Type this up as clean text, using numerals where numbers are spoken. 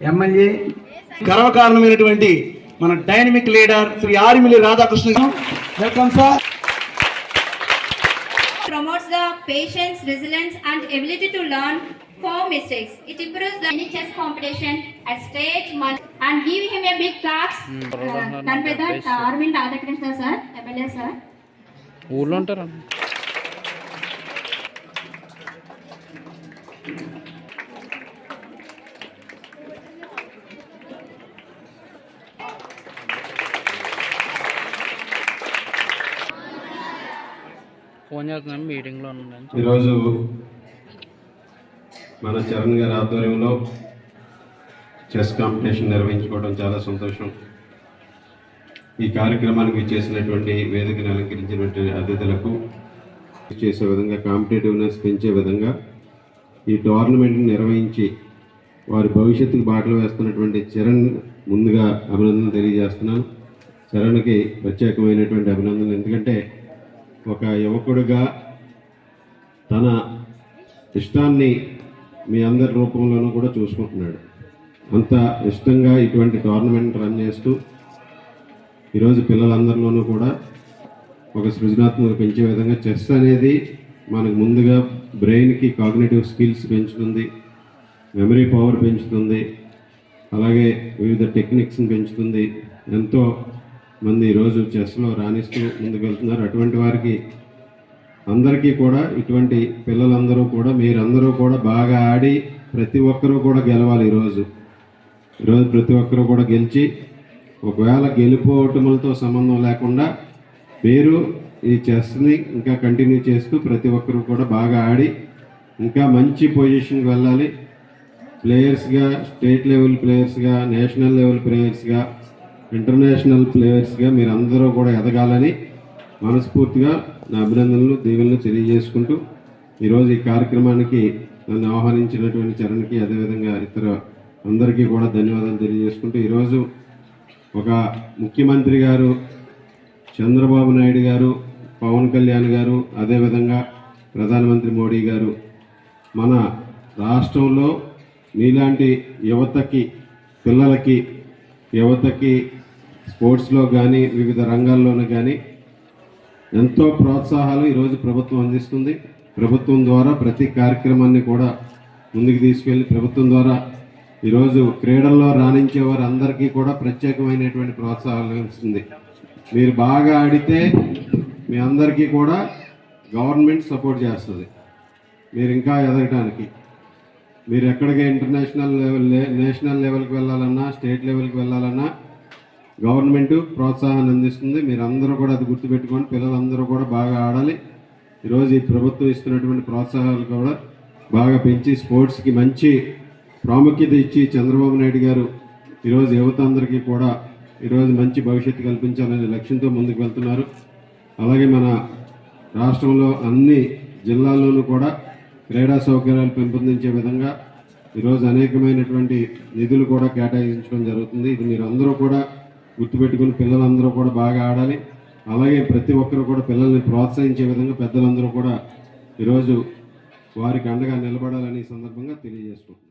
MLA గర్వకారణమైనటువంటి మన dynamic leader Shri Armili Radhakrishna welcome sir. Promotes the patience, resilience and ability to learn from mistakes. It improves the chess competition at state and give him a big claps. Done by that Arvind Radhakrishna sir, MLA sir. ఊర్లో ఉంటారా? Phone చేస్తున్నాను, మీటింగ్లో ఉన్నాను. ఈరోజు మన చరణ్ గారి ఆధ్వర్యంలో chess competition నిర్వహించుకోవడం చాలా సంతోషం. ఈ కార్యక్రమానికి చేసినటువంటి వేదికను అలంకరించినటువంటి అతిథులకు చేసే విధంగా కాంపిటేటివ్నెస్ పెంచే విధంగా ఈ టోర్నమెంట్ని నిర్వహించి వారి భవిష్యత్తుకు బాటలు వేస్తున్నటువంటి చరణ్ ముందుగా అభినందనలు తెలియజేస్తున్నాను. చరణ్కి ప్రత్యేకమైనటువంటి అభినందనలు. ఎందుకంటే ఒక యువకుడిగా తన ఇష్టాన్ని మీ అందరి రూపంలోనూ కూడా చూసుకుంటున్నాడు. అంత ఇష్టంగా ఇటువంటి టోర్నమెంట్ రన్ చేస్తూ ఈరోజు పిల్లలందరిలోనూ కూడా ఒక సృజనాత్మక పెంచే విధంగా చెస్ అనేది మనకు ముందుగా బ్రెయిన్కి కాగ్నిటివ్ స్కిల్స్ పెంచుతుంది, మెమరీ పవర్ పెంచుతుంది, అలాగే వివిధ టెక్నిక్స్ని పెంచుతుంది. ఎంతో మంది ఈరోజు చెస్లో రాణిస్తూ ముందుకు వెళ్తున్నారు. అటువంటి వారికి అందరికీ కూడా ఇటువంటి పిల్లలందరూ కూడా మీరందరూ కూడా బాగా ఆడి ప్రతి ఒక్కరూ కూడా గెలవాలి. ఈరోజు ప్రతి ఒక్కరూ కూడా గెలిచి ఒకవేళ గెలుపోటములతో సంబంధం లేకుండా మీరు ఈ చెస్ని ఇంకా కంటిన్యూ చేస్తూ ప్రతి ఒక్కరూ కూడా బాగా ఆడి ఇంకా మంచి పొజిషన్కి వెళ్ళాలి. ప్లేయర్స్గా, స్టేట్ లెవెల్ ప్లేయర్స్గా, నేషనల్ లెవెల్ ప్లేయర్స్గా, ఇంటర్నేషనల్ ప్లేయర్స్గా మీరందరూ కూడా ఎదగాలని మనస్ఫూర్తిగా నా అభినందనలు, దీవెనలు తెలియజేసుకుంటూ ఈరోజు ఈ కార్యక్రమానికి నన్ను ఆహ్వానించినటువంటి చరణ్కి, అదేవిధంగా ఇతర అందరికీ కూడా ధన్యవాదాలు తెలియజేసుకుంటూ ఈరోజు ఒక ముఖ్యమంత్రి గారు, చంద్రబాబు నాయుడు గారు, పవన్ కళ్యాణ్ గారు, అదేవిధంగా ప్రధానమంత్రి మోడీ గారు మన రాష్ట్రంలో మీలాంటి యువతకి, పిల్లలకి, యువతకి స్పోర్ట్స్లో కానీ వివిధ రంగాల్లోనూ కానీ ఎంతో ప్రోత్సాహాలు ఈరోజు ప్రభుత్వం అందిస్తుంది. ప్రభుత్వం ద్వారా ప్రతి కార్యక్రమాన్ని కూడా ముందుకు తీసుకెళ్ళి ప్రభుత్వం ద్వారా ఈరోజు క్రీడల్లో రాణించే వారు అందరికీ కూడా ప్రత్యేకమైనటువంటి ప్రోత్సాహాలు ఇస్తుంది. మీరు బాగా ఆడితే మీ అందరికీ కూడా గవర్నమెంట్ సపోర్ట్ చేస్తుంది. మీరు ఇంకా ఎదగటానికి మీరు ఎక్కడికి ఇంటర్నేషనల్ లెవెల్, నేషనల్ లెవెల్కి వెళ్ళాలన్నా, స్టేట్ లెవెల్కి వెళ్ళాలన్నా గవర్నమెంట్ ప్రోత్సాహాన్ని అందిస్తుంది. మీరు అందరూ కూడా అది గుర్తుపెట్టుకొని పిల్లలందరూ కూడా బాగా ఆడాలి. ఈరోజు ఈ ప్రభుత్వం ఇస్తున్నటువంటి ప్రోత్సాహాలు కూడా బాగా పెంచి స్పోర్ట్స్కి మంచి ప్రాముఖ్యత ఇచ్చి చంద్రబాబు నాయుడు గారు ఈరోజు యువత అందరికీ కూడా ఈరోజు మంచి భవిష్యత్తు కల్పించాలనే లక్ష్యంతో ముందుకు వెళ్తున్నారు. అలాగే మన రాష్ట్రంలో అన్ని జిల్లాల్లోనూ కూడా క్రీడా సౌకర్యాలు పెంపొందించే విధంగా ఈరోజు అనేకమైనటువంటి నిధులు కూడా కేటాయించడం జరుగుతుంది. ఇది మీరు అందరూ కూడా గుర్తుపెట్టుకుని పిల్లలందరూ కూడా బాగా ఆడాలి. అలాగే ప్రతి ఒక్కరు కూడా పిల్లల్ని ప్రోత్సహించే విధంగా పెద్దలందరూ కూడా ఈరోజు వారికి అండగా నిలబడాలని ఈ సందర్భంగా తెలియజేసుకుంటున్నాను.